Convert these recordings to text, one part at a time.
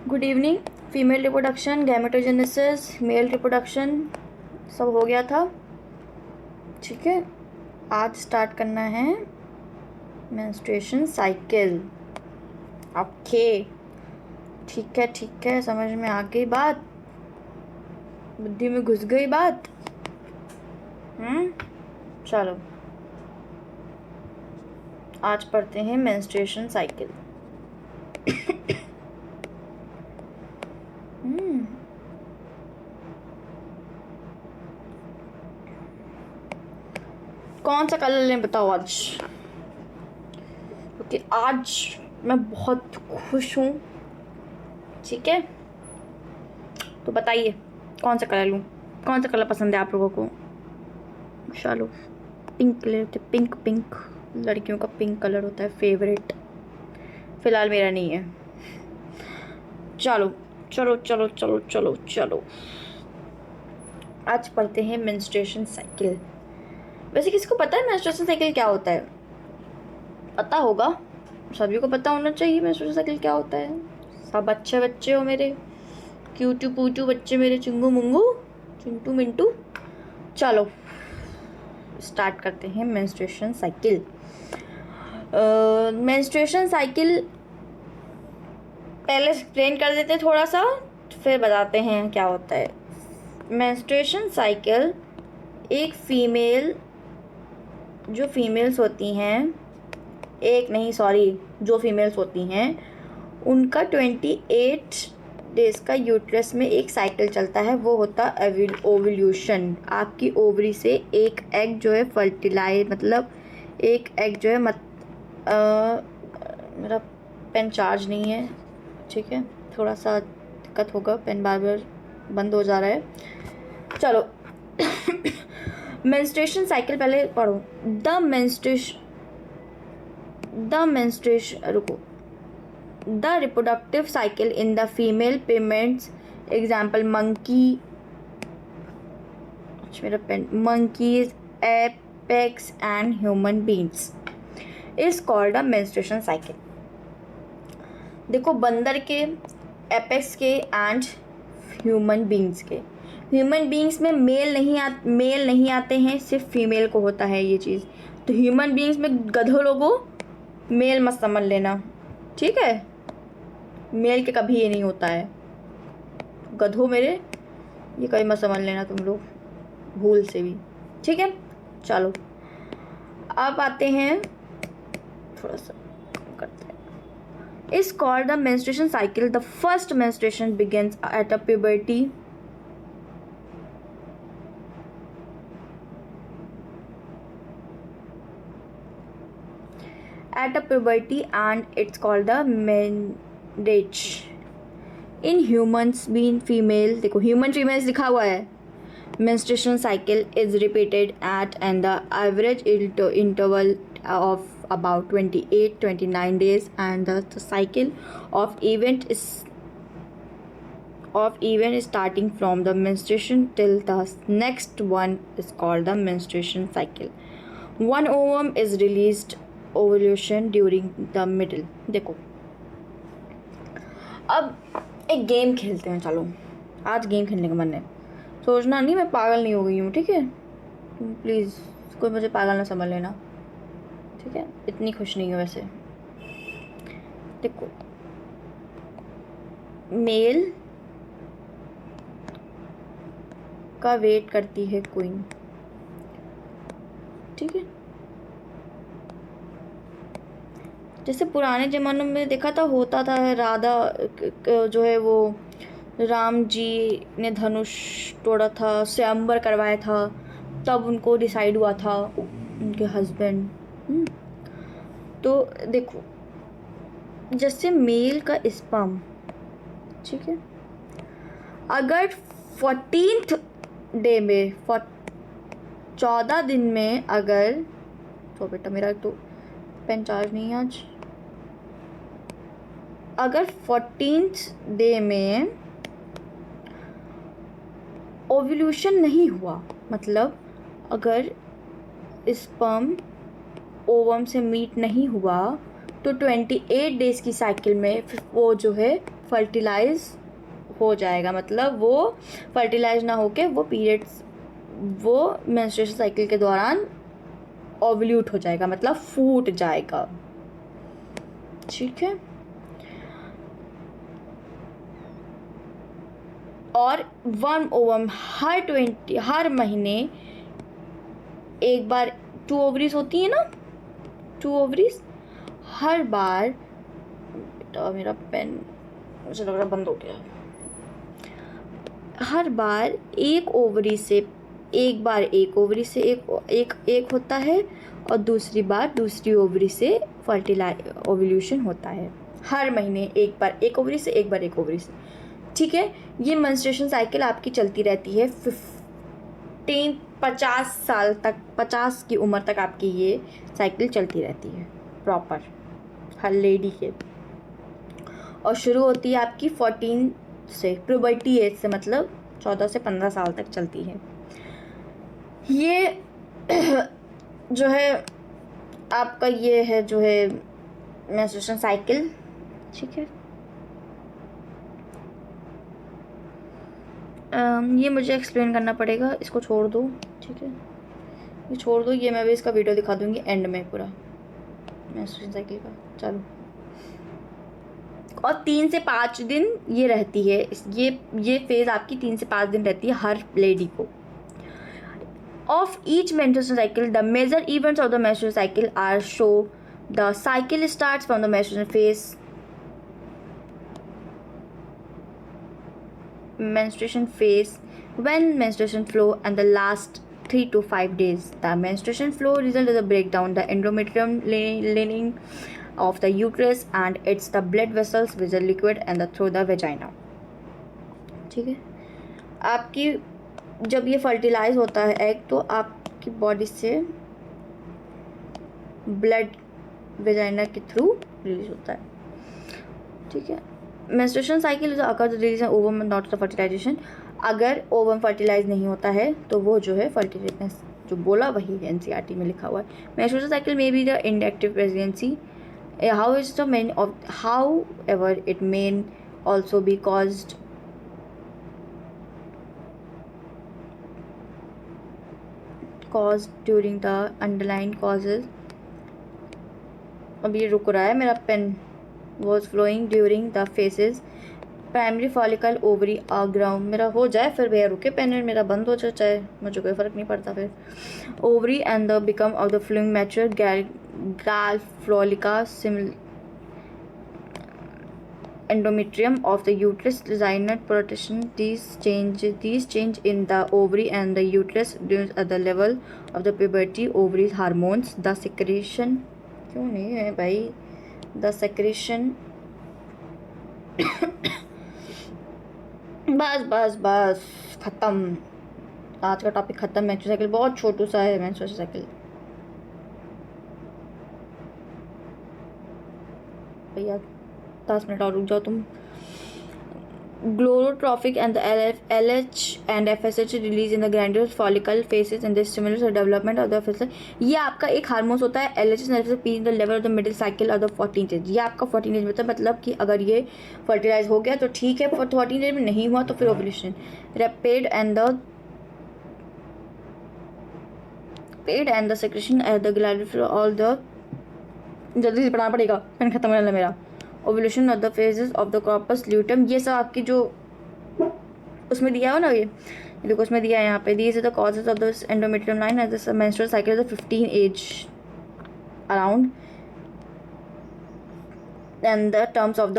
Good evening. Female reproduction, gametogenesis, male reproduction सब हो गया था। ठीक है, आज स्टार्ट करना है मेंस्ट्रुएशन साइकिल। ओके, ठीक है, समझ में आ गई बात, बुद्धि में घुस गई बात। चलो आज पढ़ते हैं मेंस्ट्रुएशन साइकिल। कौन सा कलर लें बताओ आज, क्योंकि आज मैं बहुत खुश हूँ। ठीक है, तो बताइए कौन सा कलर लूँ, कौन सा कलर पसंद है आप लोगों को। चलो पिंक लेते, पिंक लड़कियों का पिंक कलर होता है फेवरेट। फिलहाल मेरा नहीं है। चलो चलो चलो चलो चलो चलो आज पढ़ते हैं मेंस्ट्रुएशन साइकिल। वैसे किसको पता है मेंस्ट्रुएशन साइकिल क्या होता है? पता होगा, सभी को पता होना चाहिए मेंस्ट्रुएशन साइकिल क्या होता है। सब अच्छे बच्चे हो मेरे, क्यूटू पूटू बच्चे मेरे, चिंगू मुंगू चिंटू मिंटू। चलो स्टार्ट करते हैं मेंस्ट्रुएशन साइकिल। मेंस्ट्रुएशन साइकिल पहले एक्सप्लेन कर देते थोड़ा सा, फिर बताते हैं क्या होता है। मेंस्ट्रुएशन साइकिल एक फीमेल, जो फीमेल्स होती हैं, जो फीमेल्स होती हैं उनका 28 डेज का यूट्रस में एक साइकिल चलता है, वो होता है ओव्यूलेशन। आपकी ओवरी से एक एग जो है फर्टिलाइज, मतलब एक एग जो है मेरा पेन चार्ज नहीं है, ठीक है, थोड़ा सा दिक्कत होगा, पेन बार बार बंद हो जा रहा है। चलो मेंस्ट्रुएशन साइकिल पहले पढ़ो। The reproductive cycle in the female payments, example monkeys, apex and human beings is called a menstruation cycle। देखो, बंदर के, एपेक्स के एंड ह्यूमन बींग्स में मेल नहीं आते हैं, सिर्फ फीमेल को होता है ये चीज़। तो ह्यूमन बींग्स में गधों लोगों मेल मत समझ लेना, ठीक है, मेल के कभी ये नहीं होता है। गधों मेरे, ये कभी मत समझ लेना तुम लोग भूल से भी, ठीक है। चलो अब आते हैं, थोड़ा सा करते हैं। is called the menstruation cycle. The first menstruation begins at a puberty. And it's called the menarche. In humans being female, देखो human females लिखा हुआ है। Menstruation cycle is repeated at and the average interval of about 28-29 days, and the cycle of event is starting from the menstruation till the next one is called the menstruation cycle. One ovum is released ovulation during the middle। देखो अब एक game खेलते हैं। चलो आज game खेलने का मन है, सोचना नहीं मैं पागल नहीं हो गई हूँ, ठीक है, तुम प्लीज़ कोई मुझे पागल ना समझ लेना, ठीक है, इतनी खुश नहीं हूँ वैसे। देखो, मेल का वेट करती है क्वीन, ठीक है। जैसे पुराने ज़मानों में देखा था, होता था राधा जो है वो राम जी ने धनुष तोड़ा था, स्वयंवर करवाया था, तब उनको डिसाइड हुआ था उनके हस्बैंड। तो देखो, जैसे मेल का स्पर्म, ठीक है, अगर 14th डे में 14 दिन में अगर, तो बेटा मेरा तो पेन चार्ज नहीं है आज, अगर 14th डे में ओव्यूलेशन नहीं हुआ, मतलब अगर स्पर्म ओवम से मीट नहीं हुआ, तो 28 डेज़ की साइकिल में वो जो है फर्टिलाइज हो जाएगा, मतलब वो फर्टिलाइज ना होके वो पीरियड्स वो मेंस्ट्रुएशन साइकिल के दौरान ओव्यूलेट हो जाएगा, मतलब फूट जाएगा। ठीक है। और 1 ओवम हर महीने एक बार 2 ओवरीज होती है ना, 2 ओवरीज हर बार। बेटा मेरा पेन मुझे लग रहा बंद हो गया। हर बार एक ओवरी से एक ओवरी से एक होता है और दूसरी बार दूसरी ओवरी से ओव्यूलेशन होता है। हर महीने एक बार एक ओवरी से, एक बार एक ओवरी से। ठीक है। ये मेंस्ट्रुएशन साइकिल आपकी चलती रहती है 50 साल तक, 50 की उम्र तक आपकी ये साइकिल चलती रहती है प्रॉपर हर लेडी के। और शुरू होती है आपकी 14 से, प्यूबर्टी एज से, मतलब 14 से 15 साल तक चलती है। ये जो है आपका ये है जो है मेंस्ट्रुएशन साइकिल। ठीक है। ये मुझे एक्सप्लेन करना पड़ेगा, इसको छोड़ दो। ठीक है, ये छोड़ दो, ये मैं भी इसका वीडियो दिखा दूंगी एंड में पूरा मेंस्ट्रुएशन साइकिल का। चलो। और 3 से 5 दिन ये रहती है, ये फेज़ आपकी 3 से 5 दिन रहती है हर लेडी को। Of each menstruation cycle the major events of the menstruation cycle are show the cycle starts from the menstruation phase, when menstruation flow and the last 3 to 5 days. The menstruation flow result is a breakdown the endometrium lining of the uterus and it's the blood vessels which are liquid and through the vagina. ठीक है। आपकी जब ये fertilise होता है egg तो आपकी body से ब्लड वेजाइना के थ्रू रिलीज होता है। ठीक है। Menstruation cycle is occur release ovum not the fertilization. अगर ओवम फर्टिलाइज नहीं होता है तो वो जो है फर्टिलाइज जो बोला वही एनसीईआरटी में लिखा हुआ है। मेंस्ट्रुएशन साइकिल में be the inductive pregnancy how is the main of how ever it main also be caused during the underline causes. अब ये रुक रहा है मेरा pen. was flowing during the phases primary follicle ovary or ground। मेरा हो जाए फिर भैया रुके पेन मेरा बंद हो जाए, चाहे मुझे कोई फ़र्क नहीं पड़ता। फिर ovary and the become of the flowing mature gal follica endometrium of the uterus designed protection। These change in the ovary and the uterus during at the level of the puberty ovaries hormones the secretion क्यों नहीं है भाई the secretion. बस ख़त्म, आज का topic ख़त्म। Menstruation cycle बहुत छोटू सा है। मेंस्ट्रुएशन साइकिल भैया 10 मिनट और रुक जाओ तुम। Glorotrophic and the LH and FSH release in the glandular follicle phases and this stimulates the development of the FSH। ये आपका एक हार्मोन होता है LH and FSH in the level of the middle cycle of the 14th age। ये आपका 14th age में होता है, मतलब कि अगर ये फर्टिलाइज हो गया तो ठीक है, 14th age में नहीं हुआ तो फिर ovulation. rapid and the secretion at the glandular all the जल्दी से पढ़ना पड़ेगा, पेन खत्म होने वाला मेरा। Ovulation of the phases of the corpus luteum, ये सब आपकी जो उसमें दिया हो ना, ये देखो उसमें दिया है यहाँ पे। These are the causes of the endometrium line as the menstrual cycle the 15 as around and the terms of the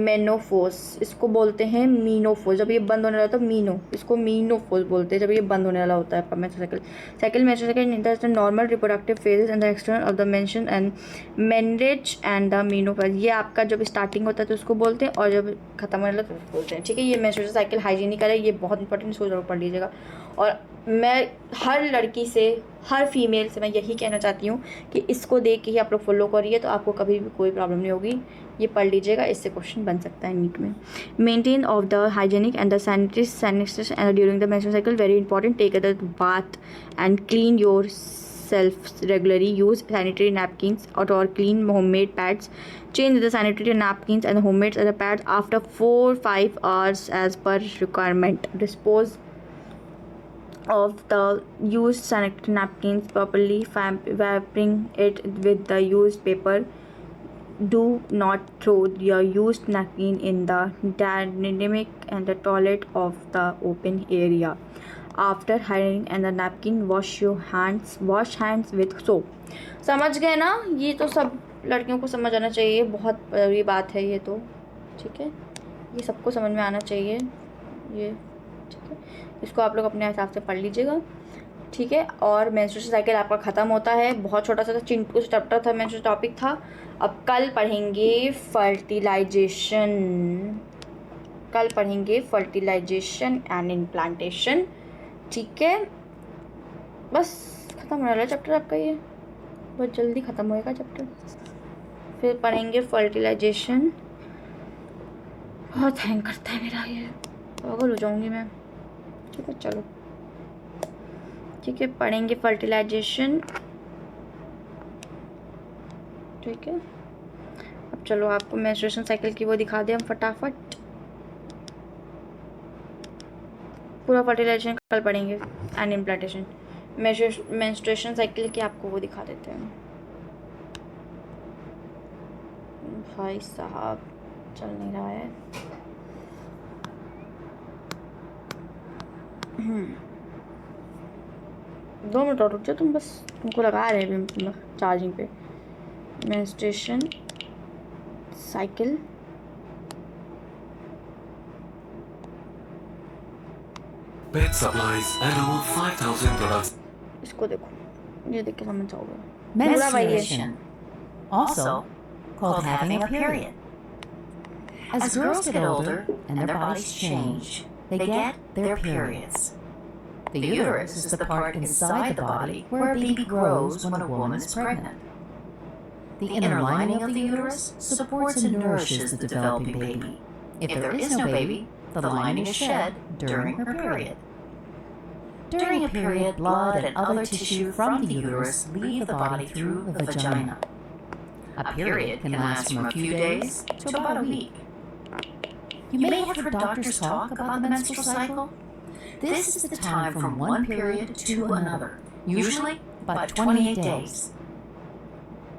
menopause. इसको बोलते हैं मीनोफोस। जब ये बंद होने वाला होता है मीनो, इसको मीनोफोस बोलते हैं जब ये बंद होने वाला होता है आपका menstrual cycle. Menstrual cycle the normal reproductive phases and the external of the mention and menarche and the menopause. ये आपका जब स्टार्टिंग होता है तो उसको बोलते हैं और जब खत्म होने वाला तो उसको बोलते हैं। ठीक है। ये मेंस्ट्रुअल साइकिल हाइजीनिकल है, ये बहुत इंपॉर्टेंट, इसको जरूर पढ़ लीजिएगा। और मैं हर लड़की से, हर फीमेल से मैं यही कहना चाहती हूँ कि इसको देख के ही आप लोग फॉलो करिए तो आपको कभी भी कोई प्रॉब्लम नहीं होगी। ये पढ़ लीजिएगा, इससे क्वेश्चन बन सकता है नीट में। Maintain of the hygienic and the sanitation and during the menstrual cycle very important. Take the bath and clean your yourself regularly. Use sanitary napkins or clean homemade pads. Change the sanitary napkins and the homemade other pads after 4-5 hours as per requirement. Dispose of the used sanitary napkins properly, wrapping it with the used paper. Do not throw your used napkin in the dynamic and the toilet of the open area. After hiring and the napkin, wash hands with soap. समझ गए ना? ये तो सब लड़कियों को समझ आना चाहिए, बहुत बड़ी बात है ये तो, ठीक है, ये सबको समझ में आना चाहिए ये, ठीक है। इसको आप लोग अपने हिसाब से पढ़ लीजिएगा, ठीक है। और मेंस्ट्रुएशन साइकिल आपका ख़त्म होता है, बहुत छोटा सा चिंटू चैप्टर था, मेंस्ट्रुएशन टॉपिक था। अब कल पढ़ेंगे फर्टिलाइजेशन एंड इम्प्लांटेशन, ठीक है। बस ख़त्म होने वाला चैप्टर आपका, ये बहुत जल्दी ख़त्म होएगा चैप्टर। फिर पढ़ेंगे फर्टिलाइजेशन। बहुत हैंग करता है मेरा ये, पागल हो जाऊँगी मैं, ठीक है। चलो ठीक है, पढ़ेंगे फर्टिलाइजेशन, ठीक है। अब चलो आपको मेंस्ट्रुएशन साइकिल की वो दिखा दें हम फटाफट। पूरा फर्टिलाइजेशन कल पढ़ेंगे एंड इम्प्लांटेशन। मेंस्ट्रुएशन साइकिल की आपको वो दिखा देते हैं। भाई साहब चल नहीं रहा है। 2 मिनट और रुक जाओ तुम, बस तुमको लगा रहे हैं चार्जिंग पे। Menstruation cycle, Bed supplies and all 5,000 products. इसको देखो, ये देख के समझ जाओगे। Menstruation, also called having a period. As girls get older and their bodies change, they get their periods. The uterus is the part inside the body where a baby grows when a woman is pregnant. The inner lining of the uterus supports and nourishes the developing baby. If there is no baby, the lining is shed during her period. During a period, blood and other tissue from the uterus leave the body through the vagina. A period can last from a few days to about a week. You may have heard doctors talk about the menstrual cycle. This is the time from one period to another, usually about 28 days.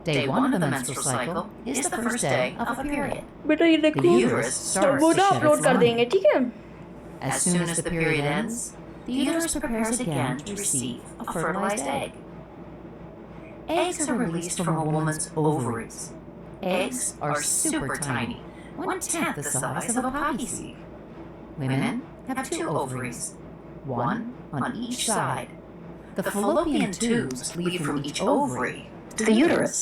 Day 1 of the menstrual cycle is the first day of a period. बेटा ये देखो, The uterus starts वो to ना shed upload its कर देंगे, lining. ठीक है। As soon as the period ends, the uterus prepares again to receive a fertilized egg. Eggs are released from a woman's ovaries. Eggs are super tiny, 1/10 the size of a poppy seed. Women have 2 ovaries, one on each side. The fallopian tubes lead from each ovary to the uterus.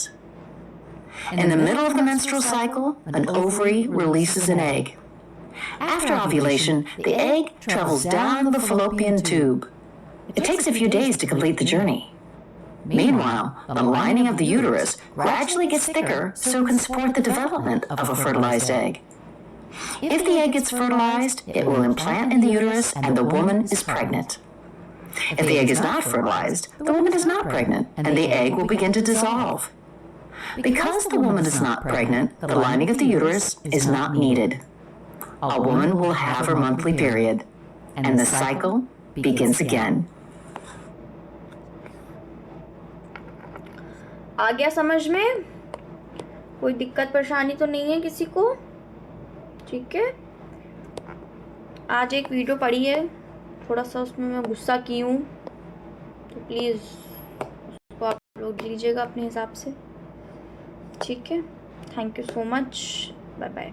In the middle of the menstrual cycle, an ovary releases an egg. After ovulation, the egg travels down the fallopian tube. It takes a few days to complete the journey. Meanwhile, the lining of the uterus gradually gets thicker so it can support the development of a fertilized egg. If the egg gets fertilized, it will implant in the uterus and the woman is pregnant. If the egg is not fertilized, the woman is not pregnant and the egg will begin to dissolve. Because the woman is not pregnant, the lining of the uterus is not needed. A woman will have her monthly period, and the cycle begins again. आ गया समझ में? कोई दिक्कत परेशानी तो नहीं है किसी को? ठीक है। आज एक वीडियो पढ़ी है, थोड़ा सा उसमें मैं गुस्सा की हूँ, तो प्लीज़ उसको आप लोग लीजिएगा अपने हिसाब से, ठीक है। Thank you so much, bye bye.